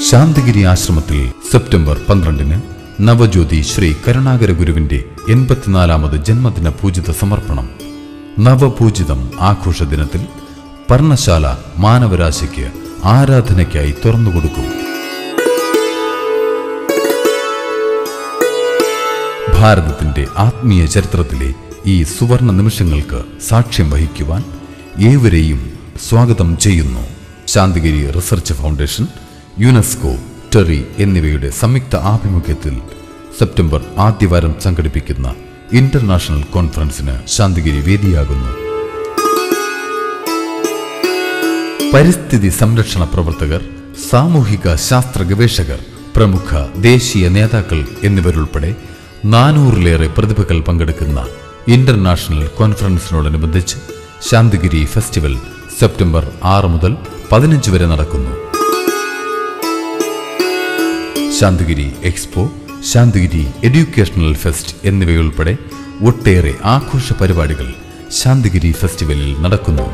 ശാന്തിഗിരി ആശ്രമത്തിൽ സെപ്റ്റംബർ 12-ന് നവജ്യോതി ശ്രീ കരുണാകര ഗുരുവിന്റെ 84ാമത് ജന്മദിന പൂജിത സമർപ്പണം. നവപൂജിതം ആഘോഷ ദിനത്തിൽ പർണശാല മാനവരാശിക്ക് ആരാധനയ്ക്കായി തുറന്നുകൊടുക്കും. ഭാരതത്തിന്റെ ആത്മീയ ചരിത്രത്തിലെ ഈ സുവർണ നിമിഷങ്ങൾക്ക് സാക്ഷ്യം വഹിക്കുവാൻ ഏവരെയും സ്വാഗതം ചെയ്യുന്നു. Santhigiri research foundation, UNESCO, TERI എന്നിവയുടെ സംയുക്ത ആഭിമുഖ്യത്തിൽ സെപ്റ്റംബർ ആദ്യവാരം സംഘടിപ്പിക്കുന്ന ഇന്റർനാഷണൽ കോൺഫറൻസിന് ശാന്തിഗിരി വേദിയാകുന്നു. പരിസ്ഥിതി സംരക്ഷണ പ്രവർത്തകർ, സാമൂഹിക ശാസ്ത്ര ഗവേഷകർ, പ്രമുഖ ദേശീയ നേതാക്കൾ എന്നിവരുൾപ്പെടെ 400-ലേറെ പ്രതിഭകൾ പങ്കെടുക്കുന്ന ഇന്റർനാഷണൽ കോൺഫറൻസിനോടനുബന്ധിച്ച് ശാന്തിഗിരി ഫെസ്റ്റിവൽ സെപ്റ്റംബർ 6 മുതൽ 15 വരെ നടക്കുന്നു. Santhigiri expo, Santhigiri educational fest എന്നിവയുൾപ്പെടെ ഒട്ടേറെ ആഘോഷ പരിപാടികൾ ശാന്തിഗിരി ഫെസ്റ്റിവലിൽ നടക്കുന്നു.